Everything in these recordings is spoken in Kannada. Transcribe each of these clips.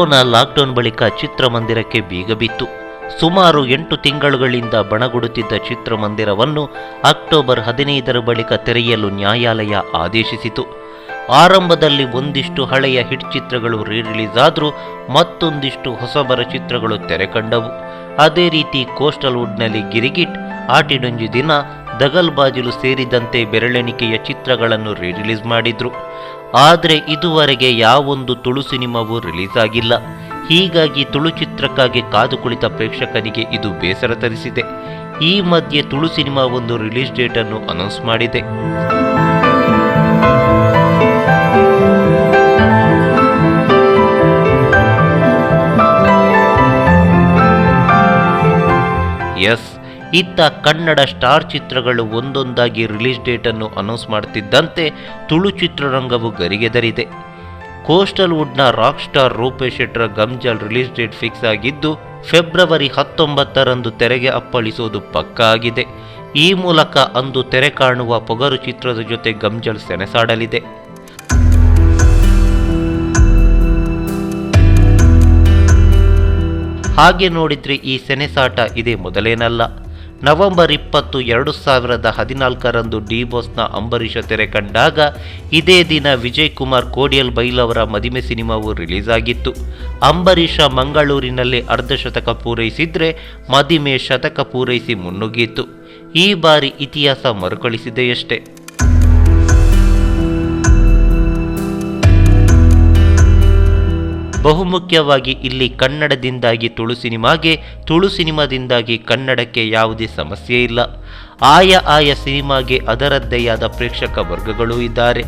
ಕೊರೋನಾ ಲಾಕ್ಡೌನ್ ಬಳಿಕ ಚಿತ್ರಮಂದಿರಕ್ಕೆ ಬೀಗ ಬಿತ್ತು. ಸುಮಾರು 8 ತಿಂಗಳುಗಳಿಂದ ಬಣಗುಡುತ್ತಿದ್ದ ಚಿತ್ರಮಂದಿರವನ್ನು ಅಕ್ಟೋಬರ್ 15 ಬಳಿಕ ತೆರೆಯಲು ನ್ಯಾಯಾಲಯ ಆದೇಶಿಸಿತು. ಆರಂಭದಲ್ಲಿ ಒಂದಿಷ್ಟು ಹಳೆಯ ಹಿಟ್ ಚಿತ್ರಗಳು ರಿಲೀಸ್ ಆದರೂ ಮತ್ತೊಂದಿಷ್ಟು ಹೊಸಬರ ಚಿತ್ರಗಳು ತೆರೆಕಂಡವು. ಅದೇ ರೀತಿ ಕೋಸ್ಟಲ್ ವುಡ್ನಲ್ಲಿ ಗಿರಿಗಿಟ್, ಆಟಿಡೊಂಜಿ ದಿನ, ದಗಲ್ಬಾಜಿಲು ಸೇರಿದಂತೆ ಬೆರಳೆಣಿಕೆಯ ಚಿತ್ರಗಳನ್ನು ರಿಲೀಸ್ ಮಾಡಿದ್ರು. ಆದರೆ ಇದುವರೆಗೆ ಯಾವೊಂದು ತುಳು ಸಿನಿಮಾವೂ ರಿಲೀಸ್ ಆಗಿಲ್ಲ. ಹೀಗಾಗಿ ತುಳು ಚಿತ್ರಕ್ಕಾಗಿ ಕಾದು ಕುಳಿತ ಪ್ರೇಕ್ಷಕನಿಗೆ ಇದು ಬೇಸರ ತರಿಸಿದೆ. ಈ ಮಧ್ಯೆ ತುಳು ಸಿನಿಮಾ ಒಂದು ರಿಲೀಸ್ ಡೇಟ್ ಅನ್ನು ಅನೌನ್ಸ್ ಮಾಡಿದೆ. ಎಸ್, ಇತ್ತ ಕನ್ನಡ ಸ್ಟಾರ್ ಚಿತ್ರಗಳು ಒಂದೊಂದಾಗಿ ರಿಲೀಸ್ ಡೇಟ್ ಅನ್ನು ಅನೌನ್ಸ್ ಮಾಡುತ್ತಿದ್ದಂತೆ ತುಳು ಚಿತ್ರರಂಗವು ಗರಿಗೆದರಿದೆ. ಕೋಸ್ಟಲ್ ವುಡ್ನ ರಾಕ್ ಸ್ಟಾರ್ ರೂಪೇಶ್ ಶೆಟ್ಟರ ಗಮ್ಜಲ್ ರಿಲೀಸ್ ಡೇಟ್ ಫಿಕ್ಸ್ ಆಗಿದ್ದು ಫೆಬ್ರವರಿ 19ರಂದು ತೆರೆಗೆ ಅಪ್ಪಳಿಸುವುದು ಪಕ್ಕಾ ಆಗಿದೆ. ಈ ಮೂಲಕ ಅಂದು ತೆರೆ ಕಾಣುವ ಪೊಗರು ಚಿತ್ರದ ಜೊತೆ ಗಮ್ಜಲ್ ಸೆಣಸಾಡಲಿದೆ. ಹಾಗೆ ನೋಡಿದ್ರೆ ಈ ಸೆಣಸಾಟ ಇದೇ ಮೊದಲೇನಲ್ಲ. ನವೆಂಬರ್ 20, 2014ರಂದು ಡಿ ಬಾಸ್ನ ಅಂಬರೀಷ ತೆರೆ ಕಂಡಾಗ ಇದೇ ದಿನ ವಿಜಯ್ ಕುಮಾರ್ ಕೋಡಿಯಲ್ ಬೈಲವರ ಮದಿಮೆ ಸಿನಿಮಾವು ರಿಲೀಸ್ ಆಗಿತ್ತು. ಅಂಬರೀಷ ಮಂಗಳೂರಿನಲ್ಲಿ ಅರ್ಧಶತಕ ಪೂರೈಸಿದ್ರೆ ಮದಿಮೆ ಶತಕ ಪೂರೈಸಿ ಮುನ್ನುಗ್ಗಿತ್ತು. ಈ ಬಾರಿ ಇತಿಹಾಸ ಮರುಕಳಿಸಿದೆಯಷ್ಟೇ. ಬಹುಮುಖ್ಯವಾಗಿ ಇಲ್ಲಿ ಕನ್ನಡದಿಂದಾಗಿ ತುಳು ಸಿನಿಮಾಗೆ, ತುಳು ಸಿನಿಮಾದಿಂದಾಗಿ ಕನ್ನಡಕ್ಕೆ ಯಾವುದೇ ಸಮಸ್ಯೆ ಇಲ್ಲ. ಆಯಾ ಸಿನಿಮಾಗೆ ಅದರದ್ದೇ ಆದ ಪ್ರೇಕ್ಷಕ ವರ್ಗಗಳೂ ಇದ್ದಾರೆ.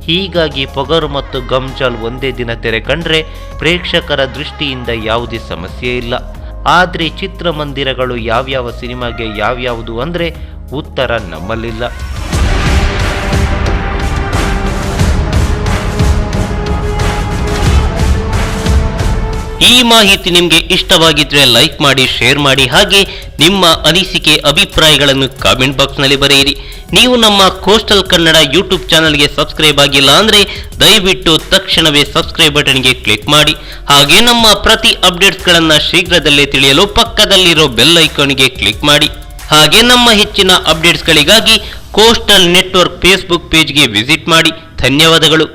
ಹೀಗಾಗಿ ಪೊಗರು ಮತ್ತು ಗಮ್ಜಲ್ ಒಂದೇ ದಿನ ತೆರೆ ಕಂಡ್ರೆ ಪ್ರೇಕ್ಷಕರ ದೃಷ್ಟಿಯಿಂದ ಯಾವುದೇ ಸಮಸ್ಯೆ ಇಲ್ಲ. ಆದರೆ ಚಿತ್ರಮಂದಿರಗಳು ಯಾವ್ಯಾವ ಸಿನಿಮಾಗೆ ಯಾವ್ಯಾವುದು ಅಂದರೆ ಉತ್ತರ ನಮ್ಮಲ್ಲಿಲ್ಲ. ಈ ಮಾಹಿತಿ ನಿಮಗೆ ಇಷ್ಟವಾಗಿದ್ರೆ ಲೈಕ್ ಮಾಡಿ, ಶೇರ್ ಮಾಡಿ, ಹಾಗೆ ನಿಮ್ಮ ಅನಿಸಿಕೆ ಅಭಿಪ್ರಾಯಗಳನ್ನು ಕಾಮೆಂಟ್ ಬಾಕ್ಸ್ನಲ್ಲಿ ಬರೆಯಿರಿ. ನೀವು ನಮ್ಮ ಕೋಸ್ಟಲ್ ಕನ್ನಡ ಯೂಟ್ಯೂಬ್ ಚಾನಲ್ಗೆ ಸಬ್ಸ್ಕ್ರೈಬ್ ಆಗಿಲ್ಲ ಅಂದರೆ ದಯವಿಟ್ಟು ತಕ್ಷಣವೇ ಸಬ್ಸ್ಕ್ರೈಬ್ ಬಟನ್ಗೆ ಕ್ಲಿಕ್ ಮಾಡಿ. ಹಾಗೆ ನಮ್ಮ ಪ್ರತಿ ಅಪ್ಡೇಟ್ಸ್ಗಳನ್ನು ಶೀಘ್ರದಲ್ಲೇ ತಿಳಿಯಲು ಪಕ್ಕದಲ್ಲಿರೋ ಬೆಲ್ ಐಕಾನ್ಗೆ ಕ್ಲಿಕ್ ಮಾಡಿ. ಹಾಗೆ ನಮ್ಮ ಹೆಚ್ಚಿನ ಅಪ್ಡೇಟ್ಸ್ಗಳಿಗಾಗಿ ಕೋಸ್ಟಲ್ ನೆಟ್ವರ್ಕ್ ಫೇಸ್ಬುಕ್ ಪೇಜ್ಗೆ ವಿಸಿಟ್ ಮಾಡಿ. ಧನ್ಯವಾದಗಳು.